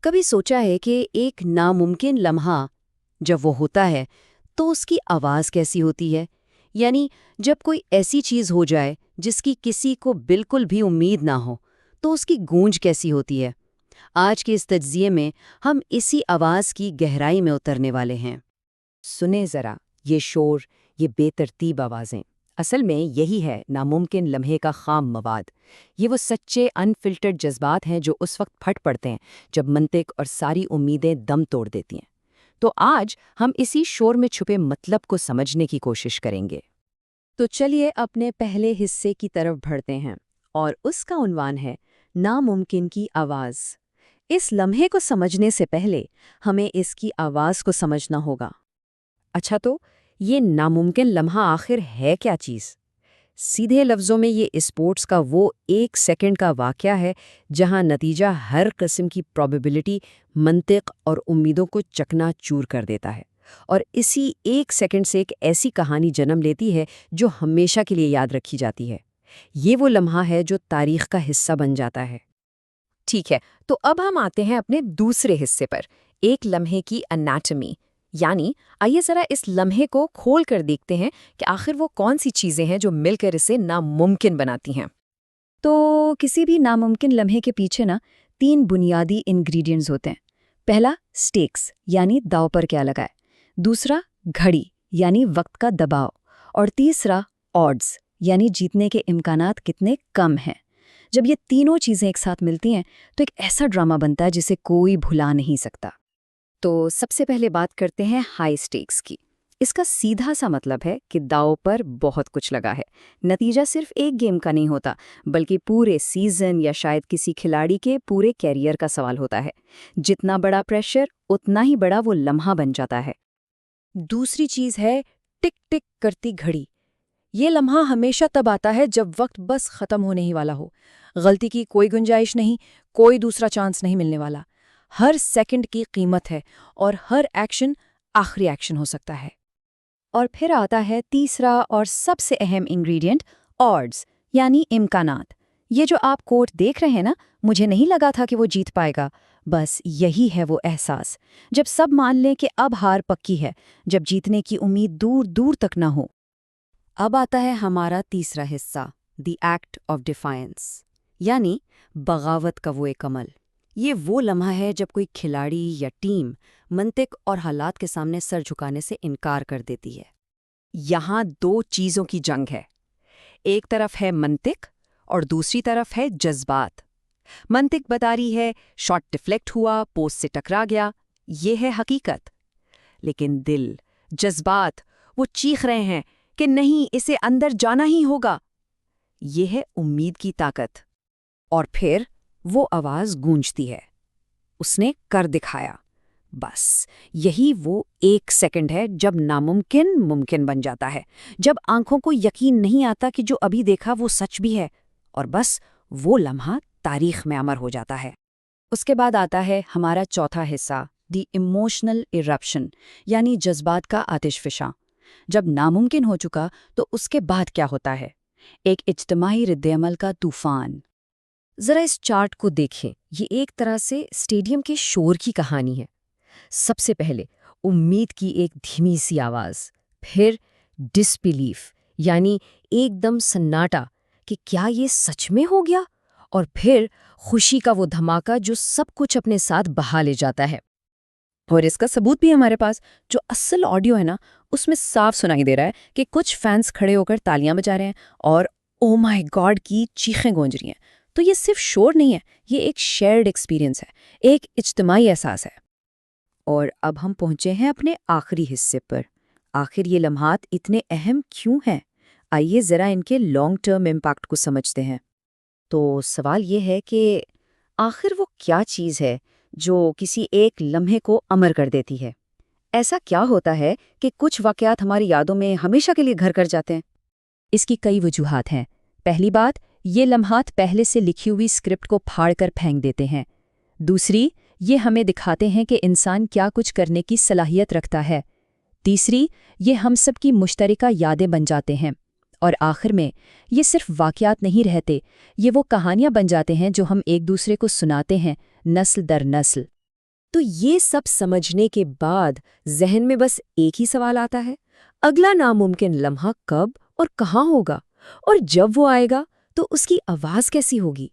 کبھی سوچا ہے کہ ایک ناممکن لمحہ جب وہ ہوتا ہے تو اس کی آواز کیسی ہوتی ہے؟ یعنی جب کوئی ایسی چیز ہو جائے جس کی کسی کو بالکل بھی امید نہ ہو تو اس کی گونج کیسی ہوتی ہے؟ آج کے اس تجزیے میں ہم اسی آواز کی گہرائی میں اترنے والے ہیں۔ سنیں ذرا یہ شور، یہ بے ترتیب آوازیں، اصل میں یہی ہے ناممکن لمحے کا خام مواد۔ یہ وہ سچے انفلٹرڈ جذبات ہیں جو اس وقت پھٹ پڑتے ہیں جب منطق اور ساری امیدیں دم توڑ دیتی ہیں۔ تو آج ہم اسی شور میں چھپے مطلب کو سمجھنے کی کوشش کریں گے۔ تو چلیے اپنے پہلے حصے کی طرف بڑھتے ہیں، اور اس کا عنوان ہے ناممکن کی آواز۔ اس لمحے کو سمجھنے سے پہلے ہمیں اس کی آواز کو سمجھنا ہوگا۔ اچھا، تو یہ ناممکن لمحہ آخر ہے کیا چیز؟ سیدھے لفظوں میں یہ اسپورٹس کا وہ 1 سیکنڈ کا واقعہ ہے جہاں نتیجہ ہر قسم کی پروبیبلٹی، منطق اور امیدوں کو چکنا چور کر دیتا ہے، اور اسی 1 سیکنڈ سے ایک ایسی کہانی جنم لیتی ہے جو ہمیشہ کے لیے یاد رکھی جاتی ہے۔ یہ وہ لمحہ ہے جو تاریخ کا حصہ بن جاتا ہے۔ ٹھیک ہے، تو اب ہم آتے ہیں اپنے دوسرے حصے پر، ایک لمحے کی اناٹمی، یعنی آئیے ذرا اس لمحے کو کھول کر دیکھتے ہیں کہ آخر وہ کون سی چیزیں ہیں جو مل کر اسے ناممکن بناتی ہیں۔ تو کسی بھی ناممکن لمحے کے پیچھے 3 بنیادی انگریڈینٹس ہوتے ہیں۔ پہلا سٹیکس، یعنی داؤ پر کیا لگائے، دوسرا گھڑی یعنی وقت کا دباؤ، اور تیسرا آڈز یعنی جیتنے کے امکانات کتنے کم ہیں۔ جب یہ تینوں چیزیں ایک ساتھ ملتی ہیں تو ایک ایسا ڈرامہ بنتا ہے جسے کوئی بھلا نہیں سکتا۔ تو سب سے پہلے بات کرتے ہیں ہائی سٹیکس کی۔ اس کا سیدھا سا مطلب ہے کہ داؤ پر بہت کچھ لگا ہے۔ نتیجہ صرف ایک گیم کا نہیں ہوتا، بلکہ پورے سیزن یا شاید کسی کھلاڑی کے پورے کیریئر کا سوال ہوتا ہے۔ جتنا بڑا پریشر، اتنا ہی بڑا وہ لمحہ بن جاتا ہے۔ دوسری چیز ہے ٹک ٹک کرتی گھڑی۔ یہ لمحہ ہمیشہ تب آتا ہے جب وقت بس ختم ہونے ہی والا ہو، غلطی کی کوئی گنجائش نہیں، کوئی دوسرا چانس نہیں ملنے والا۔ ہر سیکنڈ کی قیمت ہے، اور ہر ایکشن آخری ایکشن ہو سکتا ہے۔ اور پھر آتا ہے تیسرا اور سب سے اہم انگریڈینٹ، آڈز یعنی امکانات۔ یہ جو آپ کوٹ دیکھ رہے ہیں نا، مجھے نہیں لگا تھا کہ وہ جیت پائے گا، بس یہی ہے وہ احساس جب سب مان لیں کہ اب ہار پکی ہے، جب جیتنے کی امید دور دور تک نہ ہو۔ اب آتا ہے ہمارا تیسرا حصہ، دی ایکٹ آف ڈیفائنس، یعنی بغاوت کا وہ ایک عمل۔ یہ وہ لمحہ ہے جب کوئی کھلاڑی یا ٹیم منطق اور حالات کے سامنے سر جھکانے سے انکار کر دیتی ہے۔ یہاں 2 چیزوں کی جنگ ہے، ایک طرف ہے منطق اور دوسری طرف ہے جذبات۔ منطق بتا رہی ہے شاٹ ڈیفلیکٹ ہوا، پوسٹ سے ٹکرا گیا، یہ ہے حقیقت۔ لیکن دل، جذبات، وہ چیخ رہے ہیں کہ نہیں، اسے اندر جانا ہی ہوگا۔ یہ ہے امید کی طاقت۔ اور پھر وہ آواز گونجتی ہے، اس نے کر دکھایا۔ بس یہی وہ 1 سیکنڈ ہے جب ناممکن ممکن بن جاتا ہے، جب آنکھوں کو یقین نہیں آتا کہ جو ابھی دیکھا وہ سچ بھی ہے، اور بس وہ لمحہ تاریخ میں امر ہو جاتا ہے۔ اس کے بعد آتا ہے ہمارا چوتھا حصہ، دی ایموشنل ایرپشن، یعنی جذبات کا آتش فشاں۔ جب ناممکن ہو چکا تو اس کے بعد کیا ہوتا ہے؟ ایک اجتماعی ردعمل کا طوفان۔ ذرا اس چارٹ کو دیکھیں، یہ ایک طرح سے اسٹیڈیم کے شور کی کہانی ہے۔ سب سے پہلے امید کی ایک دھیمی سی آواز، پھر ڈسبیلیف یعنی ایک دم سناٹا کہ کیا یہ سچ میں ہو گیا، اور پھر خوشی کا وہ دھماکہ جو سب کچھ اپنے ساتھ بہا لے جاتا ہے۔ اور اس کا ثبوت بھی ہمارے پاس، جو اصل آڈیو ہے نا، اس میں صاف سنائی دے رہا ہے کہ کچھ فینس کھڑے ہو کر تالیاں بجا رہے ہیں اور او مائی گاڈ کی چیخیں گونج رہی ہیں۔ تو یہ صرف شور نہیں ہے، یہ ایک شیئرڈ ایکسپیرینس ہے، ایک اجتماعی احساس ہے۔ اور اب ہم پہنچے ہیں اپنے آخری حصے پر۔ آخر یہ لمحات اتنے اہم کیوں ہیں؟ آئیے ذرا ان کے لانگ ٹرم امپیکٹ کو سمجھتے ہیں۔ تو سوال یہ ہے کہ آخر وہ کیا چیز ہے جو کسی ایک لمحے کو امر کر دیتی ہے؟ ایسا کیا ہوتا ہے کہ کچھ واقعات ہماری یادوں میں ہمیشہ کے لیے گھر کر جاتے ہیں؟ اس کی کئی وجوہات ہیں۔ پہلی بات، یہ لمحات پہلے سے لکھی ہوئی اسکرپٹ کو پھاڑ کر پھینک دیتے ہیں۔ دوسری، یہ ہمیں دکھاتے ہیں کہ انسان کیا کچھ کرنے کی صلاحیت رکھتا ہے۔ تیسری، یہ ہم سب کی مشترکہ یادیں بن جاتے ہیں۔ اور آخر میں، یہ صرف واقعات نہیں رہتے، یہ وہ کہانیاں بن جاتے ہیں جو ہم ایک دوسرے کو سناتے ہیں، نسل در نسل۔ تو یہ سب سمجھنے کے بعد ذہن میں بس ایک ہی سوال آتا ہے، اگلا ناممکن لمحہ کب اور کہاں ہوگا؟ اور جب وہ آئے گا تو اس کی آواز کیسی ہوگی؟